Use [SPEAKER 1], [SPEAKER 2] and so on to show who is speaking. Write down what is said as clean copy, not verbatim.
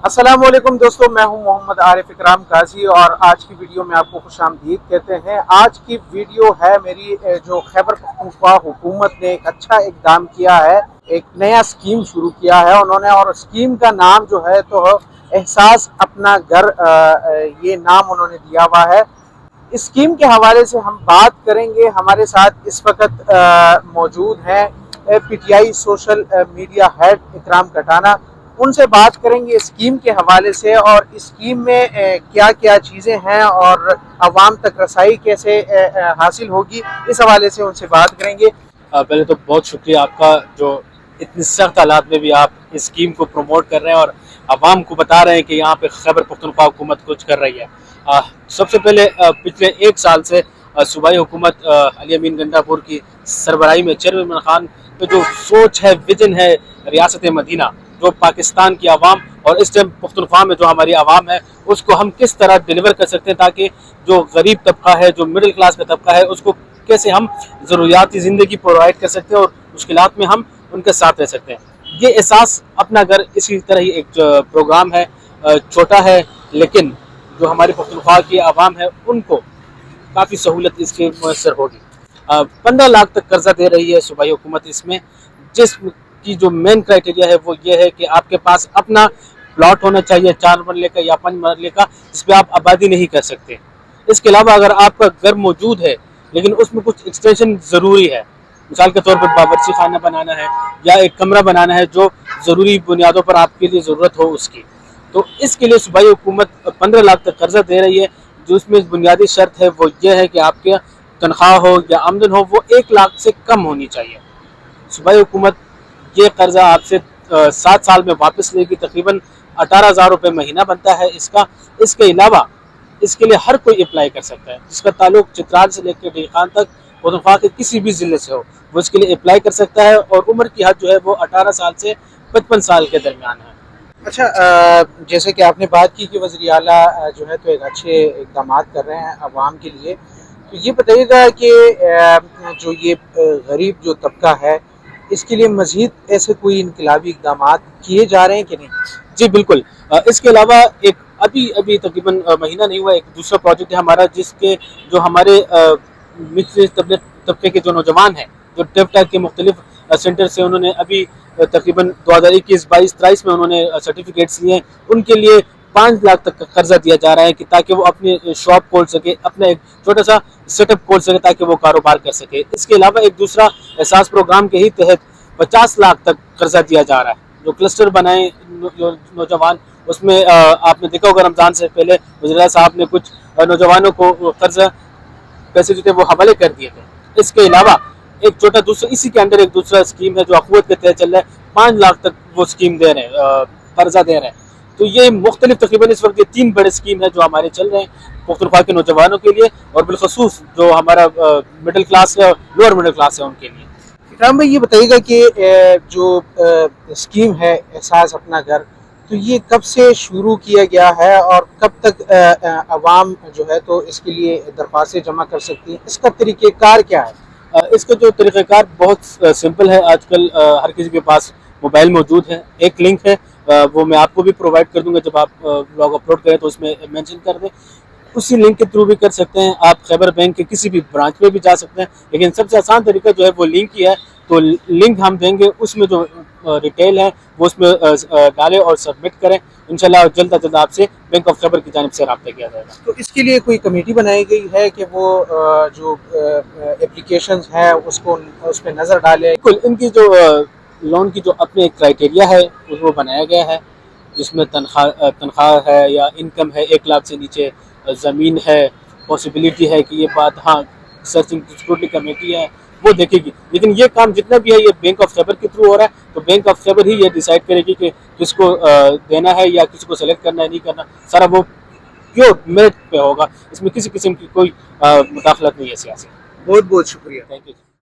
[SPEAKER 1] अस्सलाम वालेकुम दोस्तों, मैं हूं मोहम्मद आरिफ इकराम काजी और आज की वीडियो में आपको खुशामदीद कहते हैं। आज की वीडियो है मेरी जो खैबर पख्तूनख्वा हुकूमत ने एक अच्छा इकदाम किया है, एक नया स्कीम शुरू किया है उन्होंने, और स्कीम का नाम जो है तो एहसास अपना घर ये नाम उन्होंने दिया हुआ है। इस स्कीम के हवाले से हम बात करेंगे। हमारे साथ इस वक्त मौजूद हैं PTI सोशल मीडिया हेड इकराम कटाना। उनसे बात करेंगे स्कीम के हवाले से और इस स्कीम में क्या क्या चीज़ें हैं और अवाम तक रसाई कैसे हासिल होगी, इस हवाले से उनसे बात करेंगे।
[SPEAKER 2] पहले तो बहुत शुक्रिया आपका, जो इतनी सख्त हालात में भी आप इस स्कीम को प्रमोट कर रहे हैं और अवाम को बता रहे हैं कि यहाँ पे खैबर पख्तूनख्वा हुकूमत कुछ कर रही है। सबसे पहले पिछले एक साल से सूबाई हुकूमत अली अमीन गंडापुर की सरबराही में चेयरमैन इमरान खान पे जो सोच है, विजन है रियासत मदीना, जो पाकिस्तान की आवाम और इस टाइम पख्तूनख्वा में जो हमारी आवाम है उसको हम किस तरह डिलीवर कर सकते हैं, ताकि जो गरीब तबका है, जो मिडिल क्लास का तबका है, उसको कैसे हम ज़रूरियाती ज़िंदगी प्रोवाइड कर सकते हैं और मुश्किलात में हम उनके साथ रह सकते हैं। ये एहसास अपना घर इसी तरह ही एक प्रोग्राम है, छोटा है लेकिन जो हमारी पख्तूनख्वा की आवाम है उनको काफ़ी सहूलत इसके मैसर होगी। 15 लाख तक कर्जा दे रही है सूबाई हुकूमत। इसमें जिस की जो मेन क्राइटेरिया है वो ये है कि आपके पास अपना प्लॉट होना चाहिए, 4 मरले का या 5 मरले का, जिस पे आप आबादी नहीं कर सकते। इसके अलावा अगर आपका घर मौजूद है लेकिन उसमें कुछ एक्सटेंशन ज़रूरी है, मिसाल के तौर पर बावर्ची खाना बनाना है या एक कमरा बनाना है जो ज़रूरी बुनियादों पर आपके लिए ज़रूरत हो उसकी, तो इसके लिए सूबाई हुकूमत 15 लाख तक कर्जा दे रही है। जो उसमें बुनियादी शर्त है वो ये है कि आपके तनख्वाह हो या आमदन हो वो 1 लाख से कम होनी चाहिए। सूबाई हुकूमत ये कर्जा आपसे 7 साल में वापस लेगी। तकरीबन 18,000 रुपये महीना बनता है इसका। इसके अलावा इसके लिए हर कोई अप्लाई कर सकता है, जिसका ताल्लुक चित्राल से लेकर डी खान तक पख्तूनख्वा के किसी भी ज़िले से हो, वो इसके लिए अप्लाई कर सकता है। और उम्र की हद जो है वो 18 साल से 55 साल के दरमियान है।
[SPEAKER 1] अच्छा, जैसे कि आपने बात की कि वज़ीर आला जो है तो एक अच्छे इक़दाम कर रहे हैं अवाम के लिए, तो ये बताइएगा कि जो ये गरीब जो तबका है इसके लिए मज़ीद ऐसे कोई इनकलाबी इक़दाम किए जा रहे हैं कि नहीं?
[SPEAKER 2] जी बिल्कुल। इसके अलावा एक अभी तकरीबन महीना नहीं हुआ, एक दूसरा प्रोजेक्ट है हमारा, जिसके जो हमारे मिक्स तबके के जो नौजवान हैं, जो टेप्टा के मुख्तलिफ सेंटर से उन्होंने अभी तकरीबन 2021, 22, 23 में उन्होंने सर्टिफिकेट्स लिए, उनके लिए 5 लाख तक का कर्जा दिया जा रहा है कि ताकि वो अपनी शॉप खोल सके, अपना एक छोटा सा सेटअप खोल सके ताकि वो कारोबार कर सके। इसके अलावा एक दूसरा एहसास प्रोग्राम के ही तहत 50 लाख तक कर्जा दिया जा रहा है। जो क्लस्टर बनाए नौजवान, उसमें आपने देखा होगा रमज़ान से पहले वज़ीर साहब ने कुछ नौजवानों को कर्जा पैसे जो थे वो हवाले कर दिए थे। इसके अलावा एक छोटा दूसरा इसी के अंदर एक दूसरा स्कीम है जो अखवत के तहत चल रहा है, 5 लाख तक वो स्कीम दे रहे हैं, कर्जा दे रहे हैं। तो ये मुख्तलिफ तकरीबन इस वक्त ये 3 बड़े स्कीम है जो हमारे चल रहे हैं पख्तूनख्वा के नौजवानों के लिए, और बिलखसूस जो हमारा मिडिल क्लास है, लोअर मिडिल क्लास है, उनके लिए।
[SPEAKER 1] इकराम भाई, ये बताइएगा कि जो स्कीम है एहसास अपना घर, तो ये कब से शुरू किया गया है और कब तक अवाम जो है तो इसके लिए दरख्वास्तें जमा कर सकती है? इसका तरीक़ेकार क्या है?
[SPEAKER 2] इसका जो तरीक़ेकार बहुत सिंपल है। आजकल हर किसी के पास मोबाइल मौजूद है। एक लिंक है, वो मैं आपको भी प्रोवाइड कर दूंगा, जब आप ब्लॉग अपलोड करें तो उसमें मेंशन कर दें। उसी लिंक के थ्रू भी कर सकते हैं। आप खैबर बैंक के किसी भी ब्रांच में भी जा सकते हैं, लेकिन सबसे आसान तरीका जो है वो लिंक ही है। तो लिंक हम देंगे, उसमें जो डिटेल है वो उसमें डालें और सबमिट करें। इंशाल्लाह जल्द अज जल्द आपसे बैंक ऑफ खैबर की जानिब से रब्ता किया जाएगा।
[SPEAKER 1] तो इसके लिए कोई कमेटी बनाई गई है कि वो जो एप्लीकेशंस है उसको उस पर नज़र डाले?
[SPEAKER 2] बिल्कुल, इनकी जो लोन की जो अपने क्राइटेरिया है वो बनाया गया है, जिसमें तनख्वाह है या इनकम है 1 लाख से नीचे, ज़मीन है, पॉसिबिलिटी है कि ये बात, हाँ सर्चिंग सिक्योरिटी कमेटी है वो देखेगी। लेकिन ये काम जितना भी है ये बैंक ऑफ खैबर के थ्रू हो रहा है, तो बैंक ऑफ खैबर ही ये डिसाइड करेगी कि किसको देना है या किसको सेलेक्ट करना है, नहीं करना। सारा वो प्योर मेरिट पे होगा, इसमें किसी किस्म की कोई मुदाखलत नहीं है सियासी।
[SPEAKER 1] बहुत बहुत शुक्रिया।
[SPEAKER 2] Thank you.